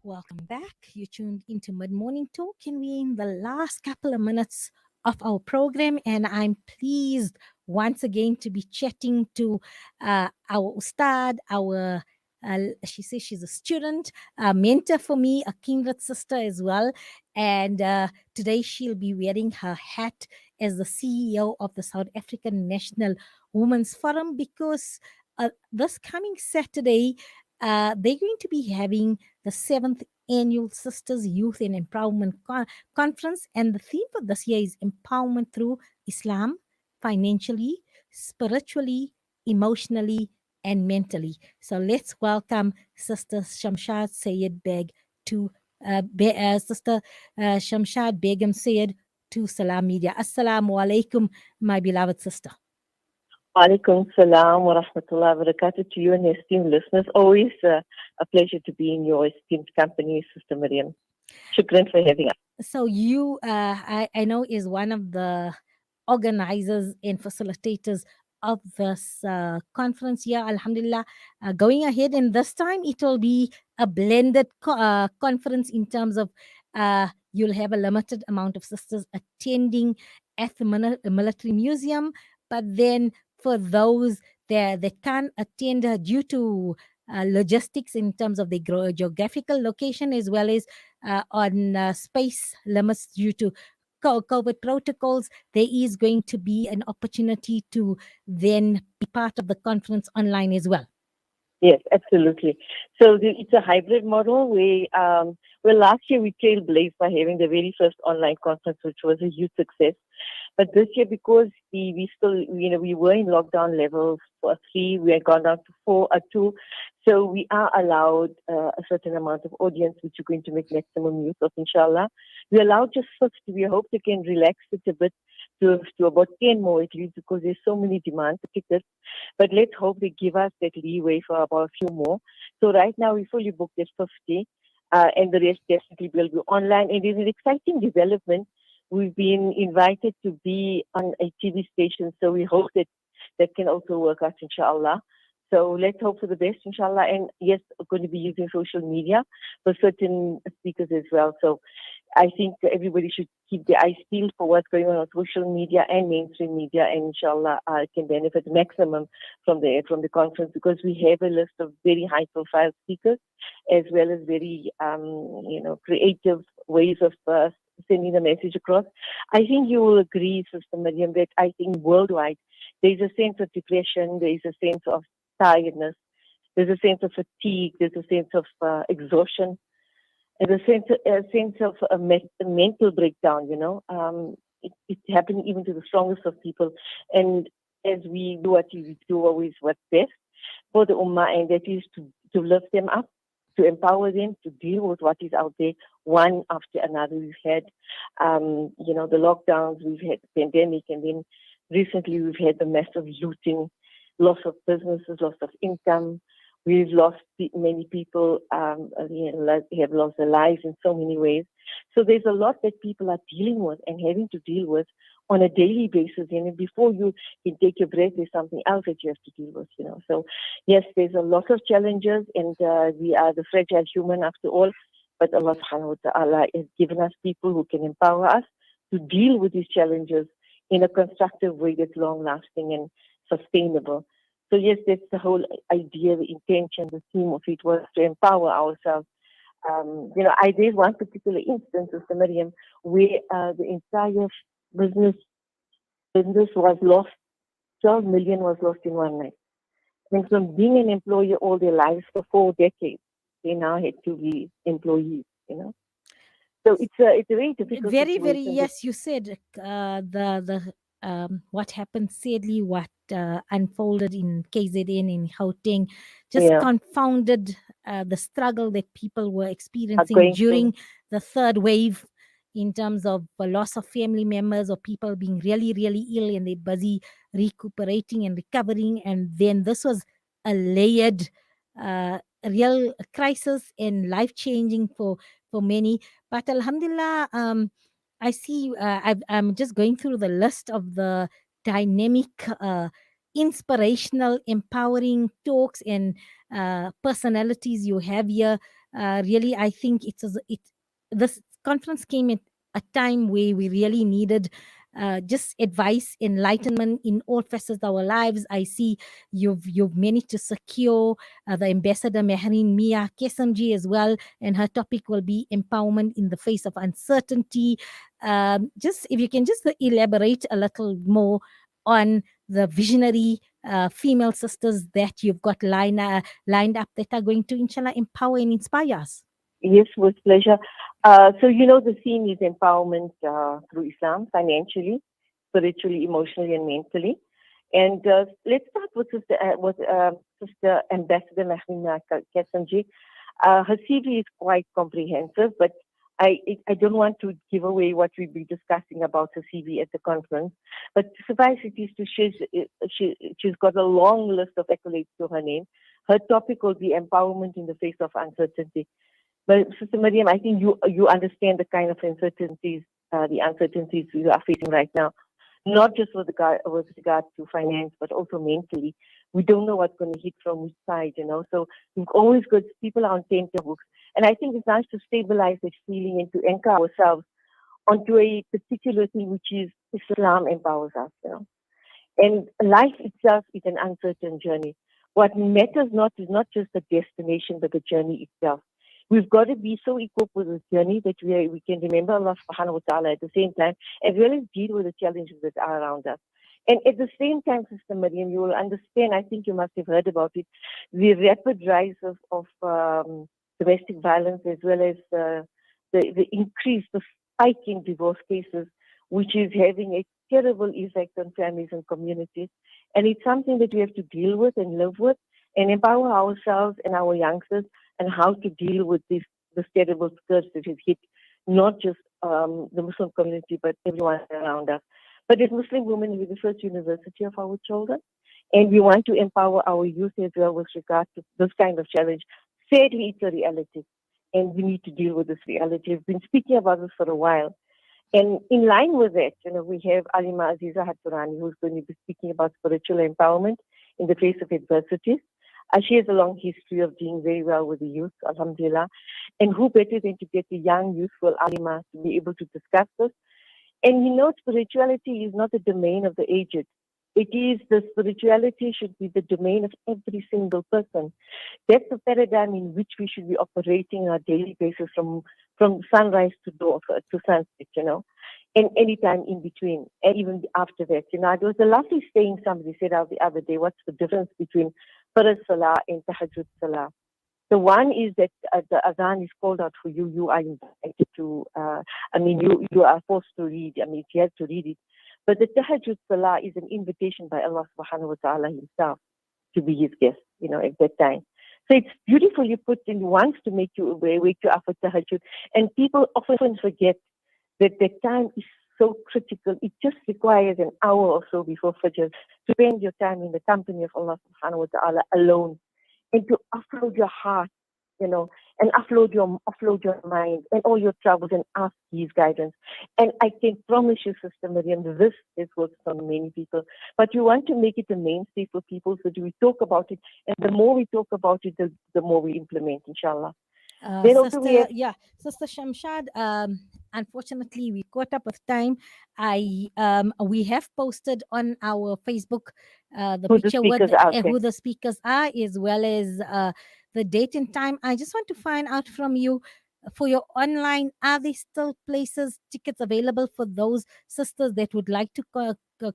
Welcome back. You tuned into Mid Morning Talk, and we're in the last couple of minutes of our program. And I'm pleased once again to be chatting to our Ustad, she says she's a student, a mentor for me, a kindred sister as well. And today she'll be wearing her hat as the CEO of the South African National Women's Forum because this coming Saturday, they're going to be having the seventh annual Sisters Youth and Empowerment Conference. And the theme for this year is empowerment through Islam, financially, spiritually, emotionally, and mentally. So let's welcome Sister Shamshad Sayed Beg to Sister Shamshad Begum Sayed to Salam Media. Assalamu alaikum, my beloved sister. Alaikum salam wa rahmatullahi wa barakatuh to you and your esteemed listeners. Always a pleasure to be in your esteemed company, Sister Mariam. Shukran for having us. So you, I know, is one of the organizers and facilitators of this conference here. Alhamdulillah, going ahead, and this time it will be a blended conference in terms of you'll have a limited amount of sisters attending at the military museum, but then for those that can't attend due to logistics in terms of the geographical location as well as on space limits due to COVID protocols, there is going to be an opportunity to then be part of the conference online as well. Yes, absolutely. So it's a hybrid model. Well, last year we trailblazed by having the very first online conference, which was a huge success. But this year, because we still, we were in lockdown levels for 3, we had gone down to 4 or 2. So we are allowed a certain amount of audience, which we're going to make maximum use of, inshallah. We allowed just 50. We hope they can relax it a bit to about 10 more at least, because there's so many demand for tickets. But let's hope they give us that leeway for about a few more. So right now we're fully booked at 50, and the rest definitely will be online. And it's an exciting development. We've been invited to be on a TV station, so we hope that can also work out, inshallah. So let's hope for the best, inshallah. And yes, we're going to be using social media for certain speakers as well. So I think everybody should keep their eyes peeled for what's going on social media and mainstream media, and inshallah can benefit maximum from the conference, because we have a list of very high-profile speakers, as well as very creative ways of sending the message across. I think you will agree, Sister Mariam, that I think worldwide there is a sense of depression, there is a sense of tiredness, there's a sense of fatigue, there's a sense of exhaustion. And a sense of a mental breakdown, It's happening even to the strongest of people. And as we do what we do always, what's best for the Ummah, and that is to lift them up, to empower them, to deal with what is out there, one after another. We've had, the lockdowns, we've had the pandemic, and then recently we've had the massive looting, loss of businesses, loss of income. We've lost many people, have lost their lives in so many ways. So there's a lot that people are dealing with and having to deal with on a daily basis. And before you can take your breath, there's something else that you have to deal with, So yes, there's a lot of challenges, and we are the fragile human after all. But Allah subhanahu wa ta'ala has given us people who can empower us to deal with these challenges in a constructive way that's long-lasting and sustainable. So yes, that's the whole idea, the intention, the theme of it was to empower ourselves. I did one particular instance of Mariam where the entire business was lost. 12 million was lost in one night. And from being an employee all their lives for 4 decades, they now had to be employees. So it's a very difficult very situation. Yes, you said what happened, sadly, what unfolded in KZN, in Gauteng, just confounded the struggle that people were experiencing during the third wave, in terms of the loss of family members or people being really, really ill, and they're busy recuperating and recovering. And then this was a layered real crisis and life-changing for many. But Alhamdulillah, I see, I'm just going through the list of the dynamic, inspirational, empowering talks and personalities you have here. Really, I think this conference came at a time where we really needed just advice, enlightenment in all facets of our lives. I see you've managed to secure the ambassador Mariam Mia Kesamji as well, and her topic will be empowerment in the face of uncertainty. Just if you can just elaborate a little more on the visionary female sisters that you've got lined up that are going to, inshallah, empower and inspire us. Yes, with pleasure. So, the theme is empowerment through Islam, financially, spiritually, emotionally, and mentally. And let's start with Sister Ambassador Mahmina Kasanji. Her CV is quite comprehensive, but I don't want to give away what we'll be discussing about her CV at the conference. But suffice it is to she's got a long list of accolades to her name. Her topic will be empowerment in the face of uncertainty. But Sister Mariam, I think you understand the kind of the uncertainties we are facing right now, not just with regard to finance, but also mentally. We don't know what's going to hit from which side. So we've always got people are on tenterhooks, and I think it's nice to stabilize that feeling and to anchor ourselves onto a particular thing, which is Islam empowers us. And life itself is an uncertain journey. What matters not is not just the destination, but the journey itself. We've got to be so equipped with this journey that we can remember Allah subhanahu wa ta'ala at the same time, as well as deal with the challenges that are around us. And at the same time, Sister Mariam, you will understand, I think you must have heard about it, the rapid rise of domestic violence, as well as the increase, the spike in divorce cases, which is having a terrible effect on families and communities. And it's something that we have to deal with and live with and empower ourselves and our youngsters and how to deal with this terrible scourge that has hit not just the Muslim community, but everyone around us. But as Muslim women, we're the first university of our children, and we want to empower our youth as well with regard to this kind of challenge. Sadly, it's a reality, and we need to deal with this reality. We've been speaking about this for a while. And in line with that, we have Alima Aziza Hatturani, who's going to be speaking about spiritual empowerment in the face of adversities. She has a long history of doing very well with the youth, alhamdulillah. And who better than to get the young, youthful Alima to be able to discuss this? And spirituality is not the domain of the aged. It is the spirituality should be the domain of every single person. That's the paradigm in which we should be operating on a daily basis from sunrise to dawn to sunset, and any time in between, and even after that. There was a lovely saying somebody said out the other day, what's the difference between Farz Salah and Tahajjud Salah? The one is that the Adhan is called out for you. You are invited to, you are forced to read. You have to read it. But the Tahajjud Salah is an invitation by Allah subhanahu wa ta'ala himself to be his guest, at that time. So it's beautifully put in once to make you aware, wake you up for Tahajjud. And people often forget that the time is so critical. It just requires an hour or so before Fajr to spend your time in the company of Allah subhanahu wa ta'ala alone, and to offload your heart, and offload your mind and all your troubles and ask his guidance. And I can promise you, Sister Mariam, this has worked for many people. But we want to make it a mainstay for people so that we talk about it. And the more we talk about it, the more we implement, inshallah. Then also we have Sister Shamshad. Unfortunately, we caught up with time. We have posted on our Facebook the who the picture with speakers are. who the speakers are, as well as the date and time. I just want to find out from you for your online. Are there still tickets available for those sisters that would like to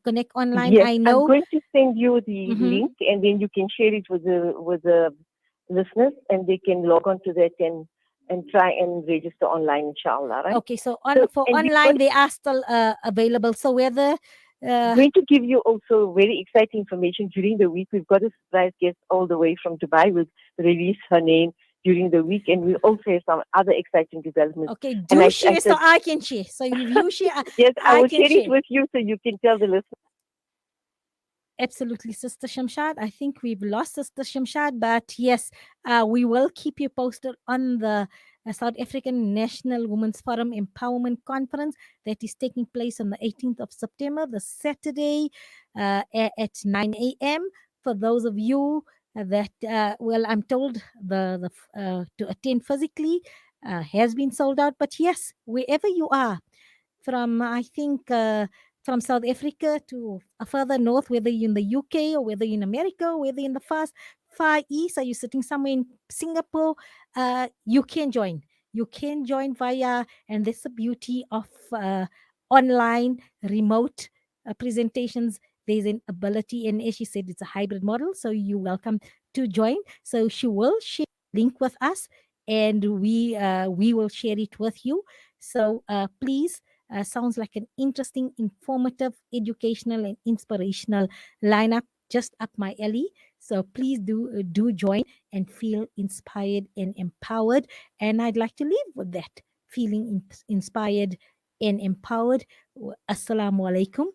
connect online? Yes, I I'm know. going to send you the Mm-hmm. link, and then you can share it with the listeners, and they can log on to that and try and register online, inshallah. Right? Okay, so for And we're online they are still available. So whether going to give you also very exciting information during the week. We've got a surprise guest all the way from Dubai. We'll release her name during the week, and we also have some other exciting developments. okay, And do share so I can share. So if you share, yes, I I will can share it share. with you so you can tell the listeners. Absolutely, Sister Shamshad. I think we've lost Sister Shamshad, but yes, we will keep you posted on the South African National Women's Forum Empowerment Conference that is taking place on the 18th of September, the Saturday at 9 a.m. For those of you that well, I'm told to attend physically has been sold out, but yes, wherever you are, from I think from South Africa to further north, whether you're in the UK or whether you're in America or whether you're in the far east, are you sitting somewhere in Singapore, you can join. You can join via, and that's the beauty of online remote presentations. There's an ability, and as she said, it's a hybrid model, so you're welcome to join. So she will share a link with us, and we will share it with you. So please, sounds like an interesting, informative, educational, and inspirational lineup, just up my alley. So please do join and feel inspired and empowered. And I'd like to leave with that, feeling inspired and empowered. Assalamu alaikum.